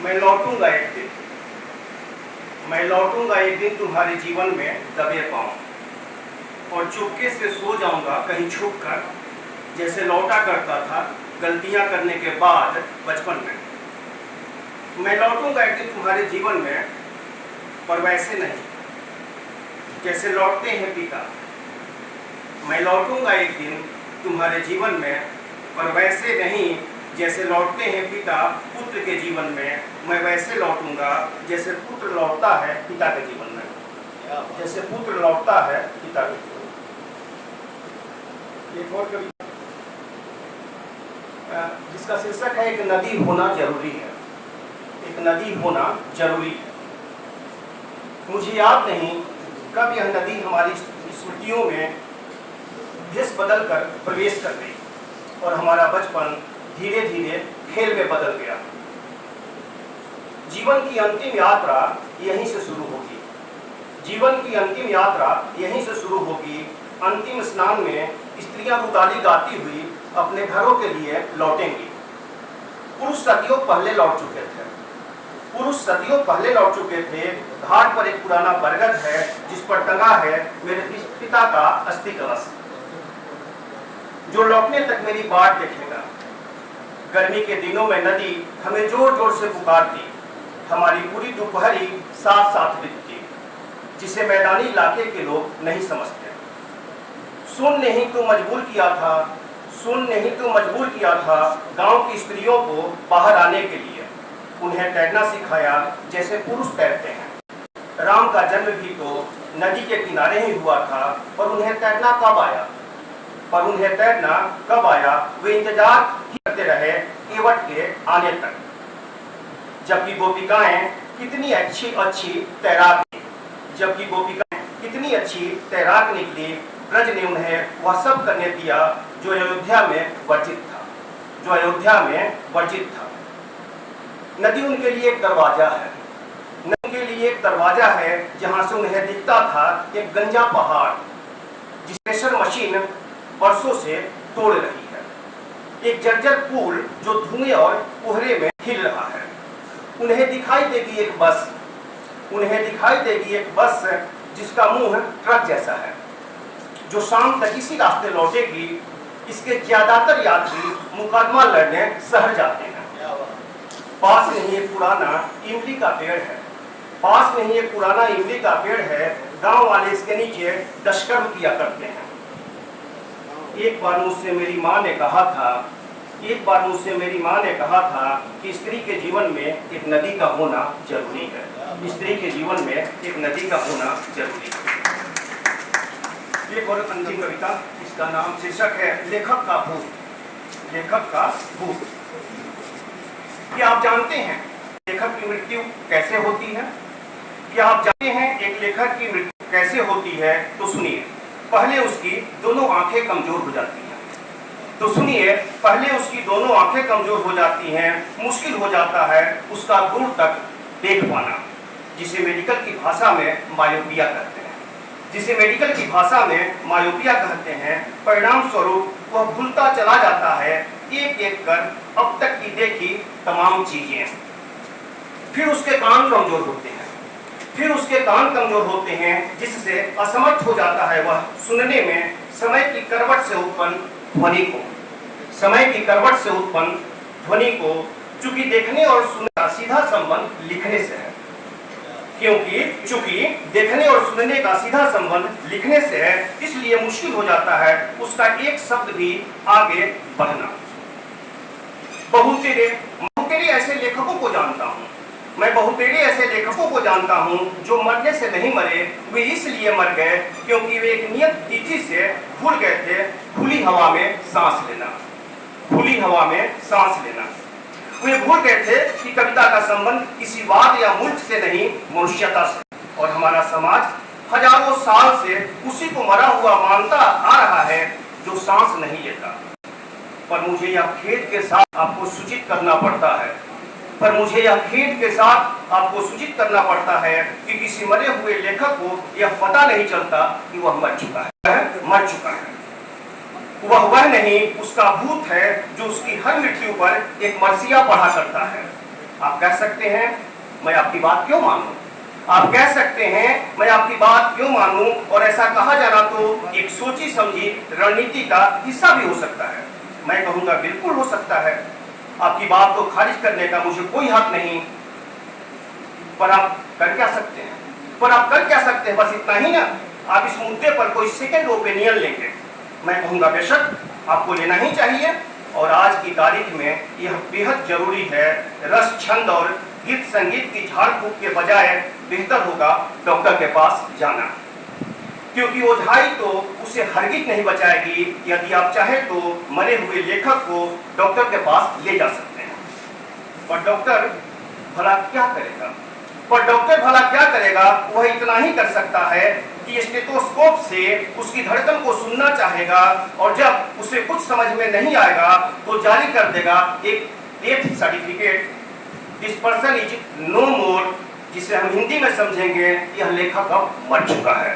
मैं लौटूंगा एक दिन, मैं लौटूंगा एक दिन तुम्हारे जीवन में दबे पाँव और चुपके से सो जाऊंगा कहीं छुप कर, जैसे लौटा करता था गलतियां करने के बाद बचपन में। मैं लौटूंगा एक दिन तुम्हारे जीवन में, पर वैसे नहीं जैसे लौटते हैं पिता। मैं लौटूंगा एक दिन तुम्हारे जीवन में, पर वैसे नहीं जैसे लौटते हैं पिता पुत्र के जीवन में। मैं वैसे लौटूंगा जैसे पुत्र लौटता है पिता के जीवन में, जैसे पुत्र लौटता है पिता के जीवन में। एक और कविता जिसका शीर्षक है एक नदी होना जरूरी है। एक नदी होना जरूरी है। मुझे याद नहीं कब यह नदी हमारी स्मृतियों में भेष बदल कर प्रवेश कर गई और हमारा बचपन धीरे धीरे खेल में बदल गया। जीवन की अंतिम यात्रा यहीं से शुरू होगी। जीवन की अंतिम यात्रा यहीं से शुरू होगी। अंतिम स्नान में स्त्रियां रुदाली गाती हुई अपने घरों के लिए लौटेंगी। पुरुष सदियों पहले लौट चुके थे। पुरुष सदियों पहले लौट चुके थे। घाट पर एक पुराना बरगद है जिस पर टंगा है मेरे पिता का अस्थि कलश, जो लौटने तक मेरी बाट देखेगा। गर्मी के दिनों में नदी हमें जोर जोर से पुकारती। हमारी पूरी दोपहरी साथ साथ बीतती, जिसे मैदानी इलाके के लोग नहीं समझते। सुन नहीं तो मजबूर किया था, सुन नहीं तो मजबूर किया था गांव की स्त्रियों को बाहर आने के लिए। उन्हें तैरना सिखाया जैसे पुरुष तैरते हैं। राम का जन्म भी तो नदी के किनारे ही हुआ था, पर उन्हें तैरना कब आया? पर उन्हें तैरना कब आया? वे इंतजार करते रहे केवट के आने तक। जबकि गोपिकाएं कितनी अच्छी अच्छी तैराक, जबकि गोपिकाएं कितनी अच्छी तैराक निकली, ब्रज ने उन्हें वह सब करने दिया जो अयोध्या में वर्जित था, जो अयोध्या में वर्जित था। नदी उनके लिए एक दरवाजा है। नदी के लिए एक दरवाजा है जहां से उन्हें दिखता था एक गंजा पहाड़ जिस प्रेशर मशीन वर्षों से तोड़ रही है। एक जर्जर पुल जो धुएं और कोहरे में हिल रहा है। उन्हें दिखाई देगी एक बस, उन्हें दिखाई देगी एक बस जिसका मुंह ट्रक जैसा है, जो शाम तक इसी रास्ते लौटेगी। इसके ज्यादातर यात्री मुकदमा लड़ने शहर जाते हैं। पास में ही एक पुराना इमली का पेड़ है। पास में ही एक पुराना इमली का पेड़ है। गांव वाले इसके नीचे दशकर्म किया करते हैं। एक बार मुझसे मेरी माँ ने कहा था, एक बार मुझसे मेरी माँ ने कहा था कि स्त्री के जीवन में एक नदी का होना जरूरी है। स्त्री के जीवन में एक नदी का होना जरूरी है। एक और अंतिम कविता, इसका नाम शीर्षक है लेखक का भूत। लेखक का भूत। क्या आप जानते हैं लेखक की मृत्यु कैसे होती है? क्या आप जानते हैं एक लेखक की मृत्यु कैसे होती है? तो सुनिए। पहले उसकी दोनों आंखें कमजोर हो जाती हैं। तो सुनिए, पहले उसकी दोनों आंखें कमजोर हो जाती हैं। मुश्किल हो जाता है उसका दूर तक देख पाना, जिसे मेडिकल की भाषा में मायोपिया कहते हैं, जिसे मेडिकल की भाषा में मायोपिया कहते हैं। परिणाम स्वरूप वह भूलता चला जाता है एक एक कर अब तक की देखी तमाम चीजें। फिर उसके कान कमजोर होते हैं, फिर उसके कान कमजोर होते हैं, जिससे असमर्थ हो जाता है वह सुनने में समय की करवट से उत्पन्न ध्वनि को, समय की करवट से उत्पन्न ध्वनि को। चूंकि देखने और सुनने का सीधा संबंध लिखने से है, चूंकि देखने और सुनने का सीधा संबंध लिखने से है, इसलिए मुश्किल हो जाता है उसका एक शब्द भी आगे बढ़ना। बहुतेरे ऐसे लेखकों को जानता हूँ, मैं बहुतेरे ऐसे लेखकों को जानता हूँ जो मरने से नहीं मरे। वे इसलिए मर गए क्योंकि वे एक नियत तिथि से भूल गए थे खुली हवा में सांस लेना, खुली हवा में सांस लेना। वे भूल गए थे कि कविता का संबंध किसी वाद या मुल्क से नहीं, मनुष्यता से। और हमारा समाज हजारों साल से उसी को मरा हुआ मानता आ रहा है जो सांस नहीं लेता। पर मुझे यह खेद के साथ आपको सूचित करना पड़ता है, पर मुझे यह खेद के साथ आपको सूचित करना पड़ता है कि किसी मरे हुए लेखक को यह पता नहीं चलता कि वह मर चुका है, मर चुका है। वह नहीं, उसका भूत है जो उसकी हर मृत्यु पर एक मरसिया पढ़ा करता है। आप कह सकते हैं मैं आपकी बात क्यों मानूं? आप कह सकते हैं मैं आपकी बात क्यों मानूं? और ऐसा कहा जाना तो एक सोची समझी रणनीति का हिस्सा भी हो सकता है। मैं कहूंगा बिल्कुल हो सकता है। आपकी बात को खारिज करने का मुझे कोई हक नहीं, पर आप कर क्या सकते हैं? बस इतना ही ना, आप इस मुद्दे पर कोई सेकंड ओपिनियन लेंगे। मैं कहूंगा बेशक आपको लेना ही चाहिए, और आज की तारीख में यह बेहद जरूरी है। रस, छंद और गीत संगीत की झाड़ फूक के बजाय बेहतर होगा डॉक्टर के पास जाना, क्योंकि ओझाई तो उसे हरगिज नहीं बचाएगी। यदि आप चाहे तो मरे हुए लेखक को डॉक्टर के पास ले जा सकते हैं, पर डॉक्टर भला क्या करेगा? वह इतना ही कर सकता है कि स्टेथोस्कोप से उसकी धड़कन को सुनना चाहेगा, और जब उसे कुछ समझ में नहीं आएगा तो जारी कर देगा एक death certificate, this person is no more, जिसे हम हिंदी में समझेंगे यह लेखक अब मर चुका है।